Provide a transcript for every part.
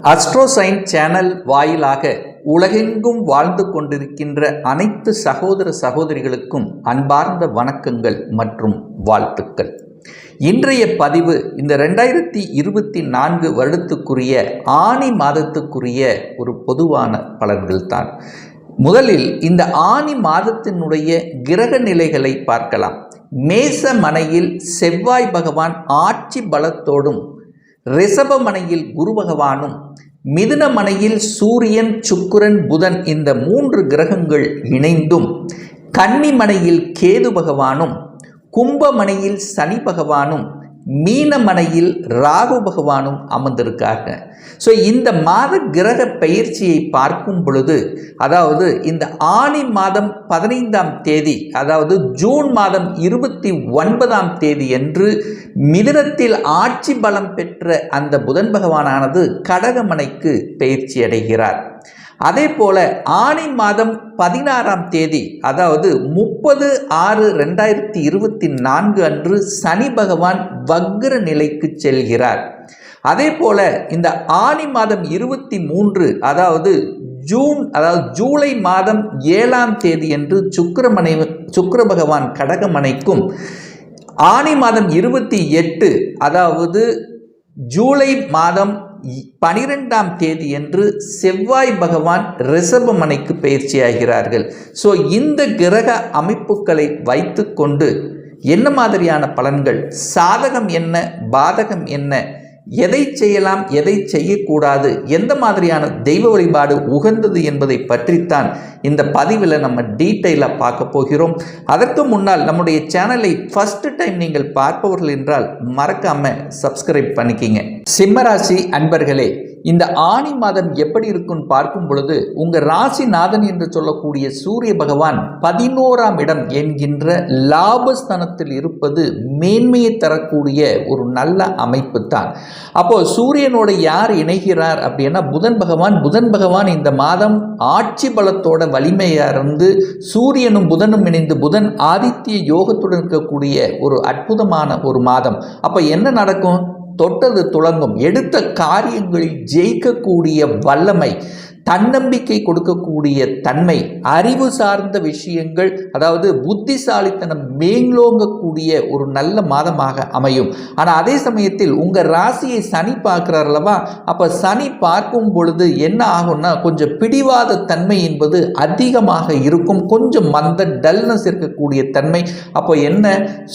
அஸ்ட்ரோசைன் channel வாயிலாக உலகெங்கும் வாழ்ந்து கொண்டிருக்கின்ற அனைத்து சகோதர சகோதரிகளுக்கும் அன்பார்ந்த வணக்கங்கள் மற்றும் வாழ்த்துக்கள். இன்றைய பதிவு இந்த 2024 வருடத்துக்குரிய ஆனி மாதத்துக்குரிய ஒரு பொதுவான பலன்கள் தான். முதலில் இந்த ஆனி மாதத்தினுடைய கிரக நிலைகளை பார்க்கலாம். மேச மனையில் செவ்வாய் பகவான் ஆட்சி பலத்தோடும், ரிஷபமனையில் குரு பகவானும், மிதுன மனையில் சூரியன், சுக்கிரன், புதன் இந்த 3 கிரகங்கள் இணைந்தும், கன்னி மனையில் கேது பகவானும், கும்பமனையில் சனி பகவானும், மீனமனையில் ராகு பகவானும் அமர்ந்திருக்காங்க. ஸோ இந்த மாத கிரக பயிற்சியை பார்க்கும் பொழுது, அதாவது இந்த ஆனி மாதம் 15ஆம் தேதி, அதாவது ஜூன் மாதம் 29ஆம் தேதி என்று மிதுனத்தில் ஆட்சி பலம் பெற்ற அந்த புதன் பகவானானது கடகமனைக்கு பயிற்சி அடைகிறார். அதே போல ஆனி மாதம் 16ஆம் தேதி, அதாவது 30/6/2024 அன்று சனி பகவான் வக்ர நிலைக்கு செல்கிறார். அதே போல இந்த ஆனி மாதம் 23, அதாவது ஜூலை மாதம் 7ஆம் தேதி என்று சுக்கிர பகவான் கடகமனைக்கும், ஆனி மாதம் 28, அதாவது ஜூலை மாதம் 12ஆம் தேதி என்று செவ்வாய் பகவான் ரிஷபமனைக்கு பயிற்சியாகிறார்கள். ஸோ இந்த கிரக அமைப்புகளை வைத்து கொண்டு என்ன மாதிரியான பலன்கள், சாதகம் என்ன, பாதகம் என்ன, எதை செய்யலாம், எதை செய்யக்கூடாது, எந்த மாதிரியான தெய்வ வழிபாடு உகந்தது என்பதை பற்றித்தான் இந்த பதிவில் நம்ம டீட்டெயிலாக பார்க்க போகிறோம். அதற்கு முன்னால் நம்முடைய சேனலை ஃபர்ஸ்ட் டைம் நீங்கள் பார்ப்பவர்கள் என்றால் மறக்காம சப்ஸ்கிரைப் பண்ணிக்கிங்க. சிம்மராசி அன்பர்களே, இந்த ஆனி மாதம் எப்படி இருக்குன்னு பார்க்கும் பொழுது, உங்கள் ராசிநாதன் என்று சொல்லக்கூடிய சூரிய பகவான் 11ஆம் இடம் என்கின்ற லாபஸ்தானத்தில் இருப்பது மேன்மையை தரக்கூடிய ஒரு நல்ல அமைப்பு தான். அப்போ சூரியனோட யார் இணைகிறார் அப்படின்னா புதன் பகவான் இந்த மாதம் ஆட்சி பலத்தோட வலிமையாக இருந்து சூரியனும் புதனும் இணைந்து புதன் ஆதித்ய யோகத்துடன் இருக்கக்கூடிய ஒரு அற்புதமான ஒரு மாதம். அப்போ என்ன நடக்கும்? தொட்டது துளங்கும், எடுத்த காரியங்களில் ஜெயிக்கக்கூடிய வல்லமை, தன்னம்பிக்கை கொடுக்கக்கூடிய தன்மை, அறிவு சார்ந்த விஷயங்கள், அதாவது புத்திசாலித்தனம் மேலோங்கக்கூடிய ஒரு நல்ல மாதமாக அமையும். ஆனால் அதே சமயத்தில் உங்கள் ராசியை சனி பார்க்குறார் அல்லவா? அப்போ சனி பார்க்கும் பொழுது என்ன ஆகும்னா, கொஞ்சம் பிடிவாத தன்மை என்பது அதிகமாக இருக்கும், கொஞ்சம் மந்த டல்னஸ் இருக்கக்கூடிய தன்மை. அப்போ என்ன,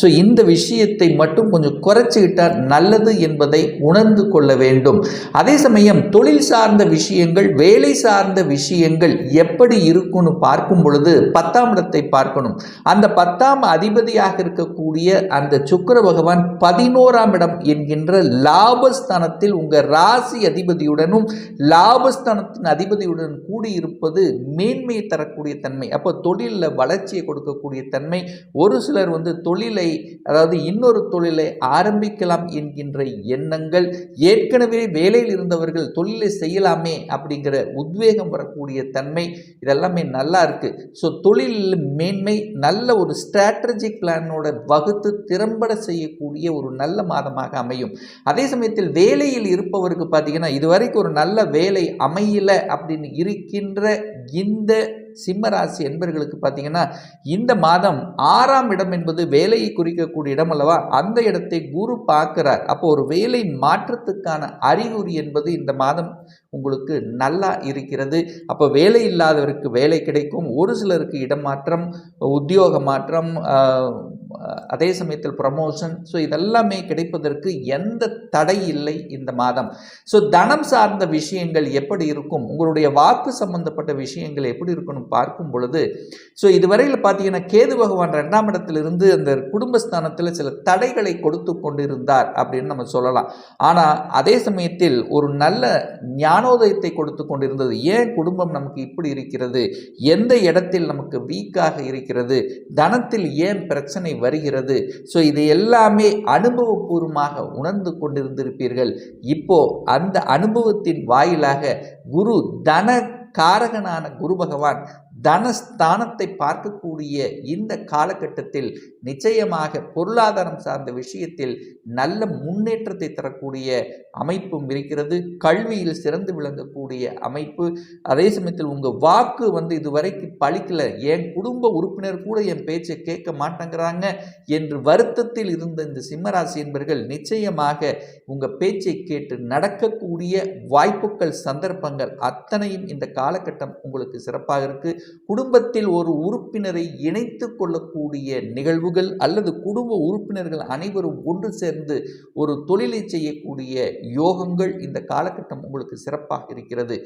ஸோ இந்த விஷயத்தை மட்டும் கொஞ்சம் குறைச்சிக்கிட்டால் நல்லது என்பதை உணர்ந்து கொள்ள வேண்டும். அதே சமயம் தொழில் சார்ந்த விஷயங்கள், வேலை சார்ந்த விஷயங்கள் எப்படி இருக்குன்னு பார்க்கும் பொழுது 10ஆம் இடத்தை பார்க்கணும். அந்த 10ஆம் அதிபதியாக இருக்கக்கூடிய அந்த சுக்கிர பகவான் 11ஆம் இடம் என்கின்ற லாபஸ்தானத்தில் உங்கள் ராசி அதிபதியுடனும் லாபஸ்தானத்தின் அதிபதியுடன் கூடியிருப்பது மேன்மையை தரக்கூடிய தன்மை. அப்போ தொழிலில் வளர்ச்சியை கொடுக்கக்கூடிய தன்மை. ஒரு சிலர் தொழிலை, அதாவது இன்னொரு தொழிலை ஆரம்பிக்கலாம் என்கின்ற எண்ணங்கள், ஏற்கனவே வேலையில் இருந்தவர்கள் தொழிலை செய்யலாமே அப்படிங்கிற உத்வேகம் வரக்கூடிய தன்மை, இதெல்லாமே நல்லா இருக்கு. ஸோ தொழில் மேன்மை, நல்ல ஒரு ஸ்ட்ராட்டஜிக் பிளானோட வகுத்து திறம்பட செய்யக்கூடிய ஒரு நல்ல மாதமாக அமையும். அதே சமயத்தில் வேலையில் இருப்பவருக்கு பார்த்தீங்கன்னா, இதுவரைக்கும் ஒரு நல்ல வேலை அமையல அப்படின்னு இருக்கின்ற இந்த சிம்மராசி என்பர்களுக்கு பார்த்தீங்கன்னா, இந்த மாதம் 6ஆம் இடம் என்பது வேலையை குறிக்கக்கூடிய இடம் அல்லவா? அந்த இடத்தை குரு பார்க்கிறார். அப்போ ஒரு வேலை மாற்றத்துக்கான அறிகுறி என்பது இந்த மாதம் உங்களுக்கு நல்லா இருக்கிறது. அப்போ வேலை இல்லாதவருக்கு வேலை கிடைக்கும். ஒரு சிலருக்கு இடமாற்றம், உத்தியோக மாற்றம், அதே சமயத்தில் ப்ரமோஷன், ஸோ இதெல்லாமே கிடைப்பதற்கு எந்த தடை இல்லை இந்த மாதம். ஸோ தனம் சார்ந்த விஷயங்கள் எப்படி இருக்கும், உங்களுடைய வாக்கு சம்பந்தப்பட்ட விஷயங்கள் எப்படி இருக்குன்னு பார்க்கும் பொழுது, ஸோ இதுவரையில் பார்த்தீங்கன்னா கேது பகவான் 2ஆம் இடத்திலிருந்து அந்த குடும்பஸ்தானத்தில் சில தடைகளை கொடுத்து கொண்டிருந்தார் அப்படின்னு நம்ம சொல்லலாம். ஆனால் அதே சமயத்தில் ஒரு நல்ல ஞானோதயத்தை கொடுத்து கொண்டிருந்தது. ஏன் குடும்பம் நமக்கு இப்படி இருக்கிறது, எந்த இடத்தில் நமக்கு வீக்காக இருக்கிறது, தனத்தில் ஏன் பிரச்சனை வருகிறது, ஸோ இது எல்லாமே அனுபவபூர்வமாக உணர்ந்து கொண்டிருந்திருப்பீர்கள். இப்போ அந்த அனுபவத்தின் வாயிலாக குரு, தன காரகனான குரு பகவான் தனஸ்தானத்தை பார்க்கக்கூடிய இந்த காலகட்டத்தில் நிச்சயமாக பொருளாதாரம் சார்ந்த விஷயத்தில் நல்ல முன்னேற்றத்தை தரக்கூடிய அமைப்பும் இருக்கிறது. கல்வியில் சிறந்து விளங்கக்கூடிய அமைப்பு. அதே சமயத்தில் உங்கள் வாக்கு இதுவரைக்கும் பழிக்கல, என் குடும்ப உறுப்பினர் கூட என் பேச்சை கேட்க மாட்டேங்கிறாங்க என்று வருத்தத்தில் இருந்த இந்த சிம்மராசி என்பவர்கள் நிச்சயமாக உங்கள் பேச்சை கேட்டு நடக்கக்கூடிய வாய்ப்புகள் சந்தர்ப்பங்கள் அத்தனையும் இந்த காலகட்டம் உங்களுக்கு சிறப்பாக இருக்கு. குடும்பத்தில் ஒரு உறுப்பினரை இணைத்து கொள்ளக்கூடிய நிகழ்வுகள் அல்லது குடும்ப உறுப்பினர்கள் அனைவரும் ஒன்று சேர்ந்து ஒரு தொழிலை செய்யக்கூடிய யோகங்கள் இந்த காலகட்டம் உங்களுக்கு சிறப்பாக இருக்கிறது.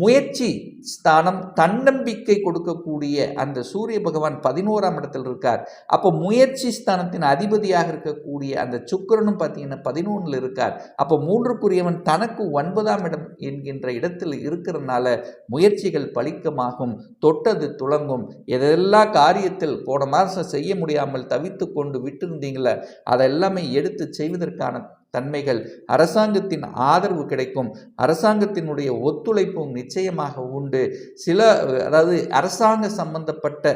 முயற்சி ஸ்தானம் தன்னம்பிக்கை கொடுக்கக்கூடிய அந்த சூரிய பகவான் 11ஆம் இடத்தில் இருக்கார். அப்போ முயற்சி ஸ்தானத்தின் அதிபதியாக இருக்கக்கூடிய அந்த சுக்கிரனும் பார்த்தீங்கன்னா 11ல் இருக்கார். அப்போ 3க்குரியவன் தனக்கு 9ஆம் இடம் என்கின்ற இடத்தில் இருக்கிறதுனால முயற்சிகள் பலிக்கமாகும், தொட்டது துளங்கும். எதெல்லாம் காரியத்தில் போன மாதம் செய்ய முடியாமல் தவித்து கொண்டு விட்டிருந்தீங்களே அதெல்லாமே எடுத்து செய்வதற்கான தன்மைகள், அரசாங்கத்தின் ஆதரவு கிடைக்கும், அரசாங்கத்தினுடைய ஒத்துழைப்பும் நிச்சயமாக உண்டு. அதாவது அரசாங்க சம்பந்தப்பட்ட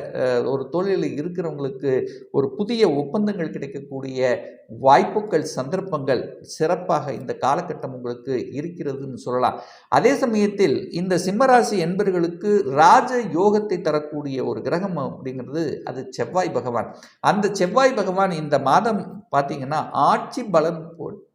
ஒரு தொழிலில் இருக்கிறவங்களுக்கு ஒரு புதிய ஒப்பந்தங்கள் கிடைக்கக்கூடிய வாய்ப்புகள் சந்தர்ப்பங்கள் சிறப்பாக இந்த காலகட்டம் உங்களுக்கு இருக்கிறதுன்னு சொல்லலாம். அதே சமயத்தில் இந்த சிம்மராசி என்பவர்களுக்கு ராஜ யோகத்தை தரக்கூடிய ஒரு கிரகம் அப்படிங்கிறது அது செவ்வாய் பகவான். அந்த செவ்வாய் பகவான் இந்த மாதம் பார்த்தீங்கன்னா ஆட்சி பலம்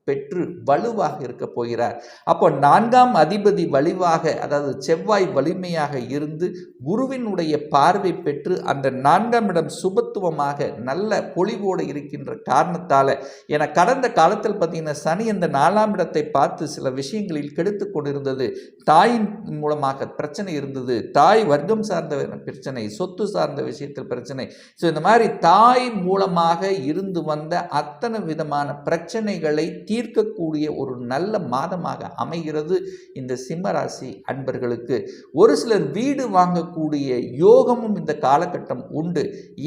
பெற்று வலுவாக இருக்க போகிறார். அப்போ 4ஆம் அதிபதி வலிவாக, அதாவது செவ்வாய் வலிமையாக இருந்து குருவினுடைய பார்வை பெற்று அந்த 4ஆம் இடம் சுபத்துவமாக நல்ல பொலிவோடு இருக்கின்ற காரணத்தால், என கடந்த காலத்தில் பார்த்தீங்கன்னா சனி அந்த 4ஆம் இடத்தை பார்த்து சில விஷயங்களில் கெடுத்து கொண்டிருந்தது. தாயின் மூலமாக பிரச்சனை இருந்தது, தாய் வர்க்கம் சார்ந்த பிரச்சனை, சொத்து சார்ந்த விஷயத்தில் பிரச்சனை. ஸோ இந்த மாதிரி தாய் மூலமாக இருந்து வந்த அத்தனை விதமான பிரச்சனைகளை தீர்க்கக்கூடிய ஒரு நல்ல மாதமாக அமைகிறது இந்த சிம்மராசி அன்பர்களுக்கு. ஒரு சிலர் வீடு வாங்கக்கூடிய யோகமும் இந்த காலகட்டம் உண்டு.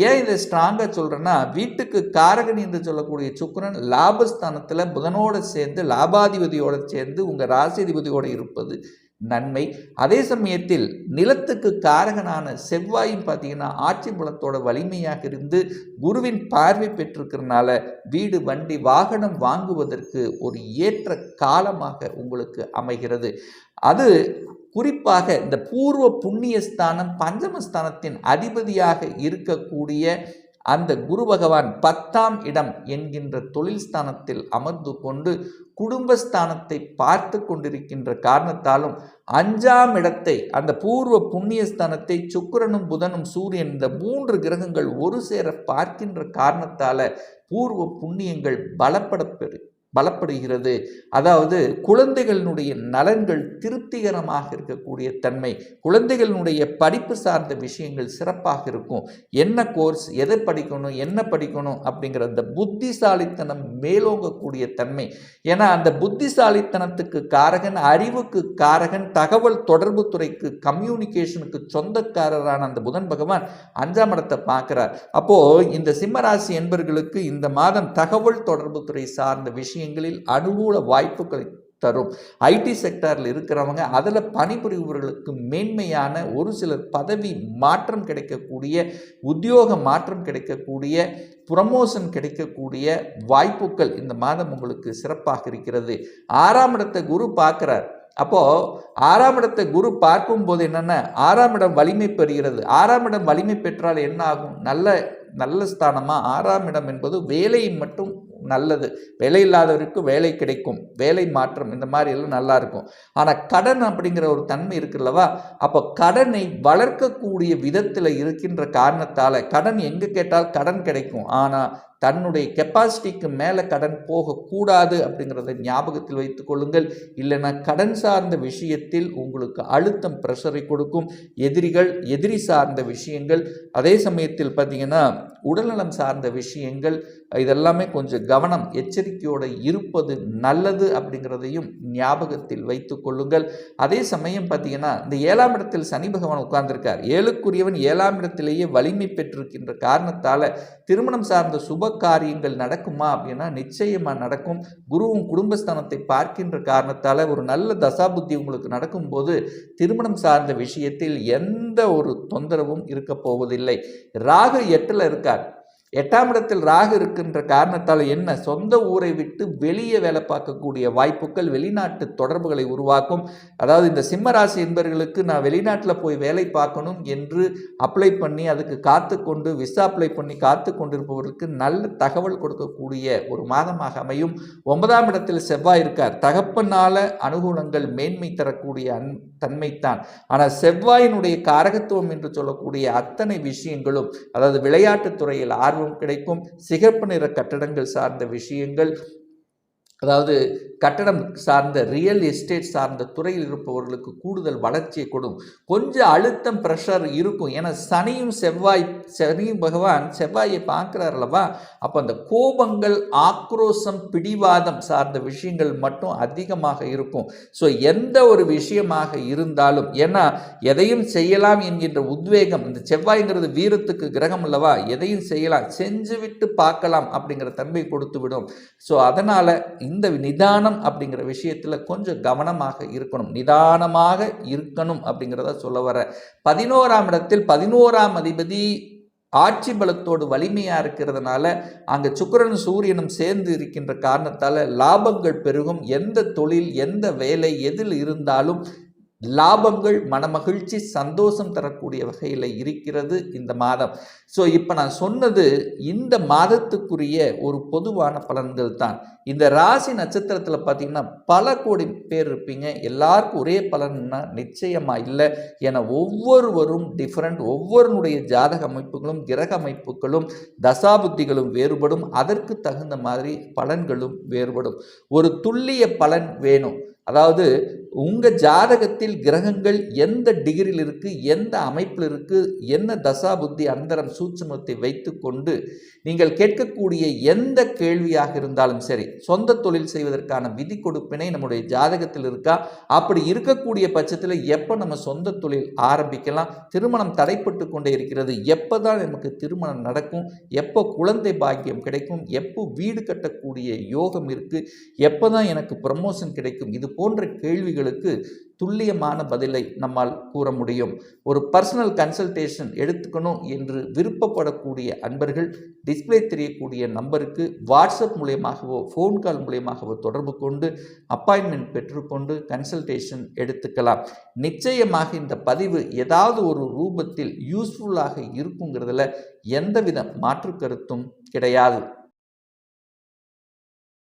ஏன் இதை ஸ்ட்ராங்காக சொல்கிறேன்னா, வீட்டுக்கு காரகன் என்று சொல்லக்கூடிய சுக்கிரன் லாபஸ்தானத்தில் புதனோடு சேர்ந்து லாபாதிபதியோடு சேர்ந்து உங்கள் ராசிதிபதியோடு இருப்பது நன்மை. அதே சமயத்தில் நிலத்துக்கு காரகனான செவ்வாயும் பார்த்தீங்கன்னா ஆட்சி பலத்தோட வலிமையாக இருந்து குருவின் பார்வை பெற்றிருக்கிறதுனால வீடு வண்டி வாகனம் வாங்குவதற்கு ஒரு ஏற்ற காலமாக உங்களுக்கு அமைகிறது. அது குறிப்பாக இந்த பூர்வ புண்ணிய ஸ்தானம் பஞ்சமஸ்தானத்தின் அதிபதியாக இருக்கக்கூடிய அந்த குரு பகவான் 10ஆம் இடம் என்கின்ற தொழில் ஸ்தானத்தில் அமர்ந்து கொண்டு குடும்பஸ்தானத்தை பார்த்து கொண்டிருக்கின்ற காரணத்தாலும் 5ஆம் இடத்தை, அந்த பூர்வ புண்ணிய ஸ்தானத்தை சுக்கிரனும் புதனும் சூரியன் இந்த 3 கிரகங்கள் ஒரு சேர பார்க்கின்ற காரணத்தால் பூர்வ புண்ணியங்கள் பலப்படுகிறது. அதாவது குழந்தைகளினுடைய நலன்கள் திருப்திகரமாக இருக்கக்கூடிய தன்மை, குழந்தைகளினுடைய படிப்பு சார்ந்த விஷயங்கள் சிறப்பாக இருக்கும். என்ன கோர்ஸ், எதை படிக்கணும், என்ன படிக்கணும் அப்படிங்கிற அந்த புத்திசாலித்தனம் மேலோங்கக்கூடிய தன்மை. ஏன்னா அந்த புத்திசாலித்தனத்துக்கு காரகன், அறிவுக்கு காரகன், தகவல் தொடர்பு துறைக்கு கம்யூனிகேஷனுக்கு சொந்தக்காரரான அந்த புதன் பகவான் 5ஆம் இடத்தை பார்க்கிறார். அப்போ இந்த சிம்மராசி என்பவர்களுக்கு இந்த மாதம் தகவல் தொடர்பு துறை சார்ந்த விஷயம் அனுகூல வாய்ப்புகளை தரும். ஐடி செக்டாரில் இருக்கிறவங்க, அதில் பணிபுரிபவர்களுக்கு மேன்மையான ஒரு சிலர் பதவி மாற்றம் கிடைக்கக்கூடிய, உத்தியோக மாற்றம் கிடைக்கக்கூடிய, ப்ரமோஷன் கிடைக்கக்கூடிய வாய்ப்புகள் இந்த மாதம் உங்களுக்கு சிறப்பாக இருக்கிறது. 6ஆம் இடத்தை குரு பார்க்கிறார். அப்போ 6ஆம் இடத்தை குரு பார்க்கும் போது என்னன்னா 6ஆம் இடம் வலிமை பெறுகிறது. 6ஆம் இடம் வலிமை பெற்றால் என்ன ஆகும்? நல்ல ஸ்தானமா 6ஆம் இடம் என்பது வேலையை மட்டும் நல்லது, வேலை இல்லாதவருக்கு வேலை கிடைக்கும், வேலை மாற்றம் இந்த மாதிரி எல்லாம் நல்லா இருக்கும். ஆனால் கடன் அப்படிங்கிற ஒரு தன்மை இருக்குல்லவா, அப்போ கடனை வளர்க்கக்கூடிய விதத்தில் இருக்கின்ற காரணத்தால் கடன் எங்கே கேட்டால் கடன் கிடைக்கும். ஆனால் தன்னுடைய கெப்பாசிட்டிக்கு மேலே கடன் போகக்கூடாது அப்படிங்கிறத ஞாபகத்தில் வைத்துக் கொள்ளுங்கள். இல்லைன்னா கடன் சார்ந்த விஷயத்தில் உங்களுக்கு அழுத்தம் ப்ரெஷரை கொடுக்கும். எதிரி சார்ந்த விஷயங்கள், அதே சமயத்தில் பார்த்தீங்கன்னா உடல்நலம் சார்ந்த விஷயங்கள், இதெல்லாமே கொஞ்சம் கவனம் எச்சரிக்கையோடு இருப்பது நல்லது அப்படிங்கிறதையும் ஞாபகத்தில் வைத்து கொள்ளுங்கள். அதே சமயம் பார்த்தீங்கன்னா இந்த 7ஆம் இடத்தில் சனி பகவான் உட்கார்ந்திருக்கார். 7க்குரியவன் 7ஆம் இடத்திலேயே வலிமை பெற்றிருக்கின்ற காரணத்தால் திருமணம் சார்ந்த சுப காரியங்கள் நடக்குமா அப்படின்னா நிச்சயமாக நடக்கும். குருவும் குடும்பஸ்தானத்தை பார்க்கின்ற காரணத்தால் ஒரு நல்ல தசாபுத்தி உங்களுக்கு நடக்கும்போது திருமணம் சார்ந்த விஷயத்தில் எந்த ஒரு தொந்தரவும் இருக்க போவதில்லை. ராகு 8ல் இருக்கார். 8ஆம் இடத்தில் ராகு இருக்கின்ற காரணத்தால் என்ன, சொந்த ஊரை விட்டு வெளியே வேலை பார்க்கக்கூடிய வாய்ப்புகள், வெளிநாட்டு தொடர்புகளை உருவாக்கும். அதாவது இந்த சிம்மராசி என்பவர்களுக்கு நான் வெளிநாட்டில் போய் வேலை பார்க்கணும் என்று அப்ளை பண்ணி அதுக்கு காத்து கொண்டு விசா அப்ளை பண்ணி காத்து கொண்டிருப்பவர்களுக்கு நல்ல தகவல் கொடுக்கக்கூடிய ஒரு மாதமாக அமையும். 9ஆம் இடத்தில் செவ்வாய் இருக்கார். தகப்பனால அனுகூலங்கள் மேன்மை தரக்கூடிய தன்மைத்தான். ஆனால் செவ்வாயினுடைய காரகத்துவம் என்று சொல்லக்கூடிய அத்தனை விஷயங்களும், அதாவது விளையாட்டுத் துறையில் ஆர்வம் கிடைக்கும், சிகப்பு நிற கட்டடங்கள் சார்ந்த விஷயங்கள், அதாவது கட்டடம் சார்ந்த ரியல் எஸ்டேட் சார்ந்த துறையில் இருப்பவர்களுக்கு கூடுதல் வளர்ச்சியை கொடுக்கும். கொஞ்சம் அழுத்தம் ப்ரெஷர் இருக்கும். ஏன்னா சனி பகவான் செவ்வாயை பார்க்குறார் அல்லவா, அப்போ அந்த கோபங்கள், ஆக்ரோஷம், பிடிவாதம் சார்ந்த விஷயங்கள் மட்டும் அதிகமாக இருக்கும். ஸோ எந்த ஒரு விஷயமாக இருந்தாலும், ஏன்னா எதையும் செய்யலாம் என்கின்ற உத்வேகம், இந்த செவ்வாய்ங்கிறது வீரத்துக்கு கிரகம் அல்லவா, எதையும் செய்யலாம், செஞ்சுவிட்டு பார்க்கலாம் அப்படிங்கிற தன்மை கொடுத்து விடும். ஸோ அதனால் இந்த நிதானம் அப்படிங்கிற விஷயத்தில் கொஞ்சம் கவனமாக இருக்கணும், நிதானமாக இருக்கணும் அப்படிங்கிறத சொல்ல வர. 11ஆம் இடத்தில் 11ஆம் அதிபதி ஆட்சி பலத்தோடு வலிமையாக இருக்கிறதுனால அங்கே சுக்கிரனும் சூரியனும் சேர்ந்து இருக்கின்ற காரணத்தால் லாபங்கள் பெருகும். எந்த தொழில், எந்த வேலை, எதில் இருந்தாலும் லாபங்கள், மனமகிழ்ச்சி, சந்தோஷம் தரக்கூடிய வகையில் இருக்கிறது இந்த மாதம். ஸோ இப்போ நான் சொன்னது இந்த மாதத்துக்குரிய ஒரு பொதுவான பலன்கள் தான். இந்த ராசி நட்சத்திரத்தில் பார்த்தீங்கன்னா பல கோடி பேர் இருப்பீங்க. எல்லாருக்கும் ஒரே பலன்னா நிச்சயமாக இல்லை. ஏன்னா ஒவ்வொருவரும் டிஃப்ரெண்ட். ஒவ்வொருனுடைய ஜாதக அமைப்புகளும் கிரக அமைப்புகளும் தசாபுத்திகளும் வேறுபடும். அதற்கு தகுந்த மாதிரி பலன்களும் வேறுபடும். ஒரு துல்லிய பலன் வேணும். அதாவது உங்கள் ஜாதகத்தில் கிரகங்கள் எந்த டிகிரியில் இருக்குது, எந்த அமைப்பில் இருக்குது, என்ன தசா புத்தி அந்தரம் சூட்சுமத்தை வைத்து கொண்டு நீங்கள் கேட்கக்கூடிய எந்த கேள்வியாக இருந்தாலும் சரி, சொந்த தொழில் செய்வதற்கான விதி கொடுப்பினை நம்முடைய ஜாதகத்தில் இருக்கா, அப்படி இருக்கக்கூடிய பட்சத்தில் எப்போ நம்ம சொந்த தொழில் ஆரம்பிக்கலாம், திருமணம் தடைப்பட்டு கொண்டே இருக்கிறது, எப்போ தான் நமக்கு திருமணம் நடக்கும், எப்போ குழந்தை பாக்கியம் கிடைக்கும், எப்போ வீடு கட்டக்கூடிய யோகம் இருக்குது, எப்போ தான் எனக்கு ப்ரமோஷன் கிடைக்கும், இது போன்ற கேள்விகளுக்கு துல்லியமான பதிலை நம்மால் கூற முடியும். ஒரு பர்சனல் கன்சல்டேஷன் எடுத்துக்கணும் என்று விருப்பப்படக்கூடிய அன்பர்கள் டிஸ்பிளே தெரியக்கூடிய நம்பருக்கு வாட்ஸ்அப் மூலமாகவோ ஃபோன் கால் மூலமாகவோ தொடர்பு கொண்டு அப்பாயின்மெண்ட் பெற்றுக்கொண்டு கன்சல்டேஷன் எடுத்துக்கலாம். நிச்சயமாக இந்த பதிவு ஏதாவது ஒரு ரூபத்தில் யூஸ்ஃபுல்லாக இருக்குங்கிறதுல எந்தவித மாற்று கருத்தும் கிடையாது.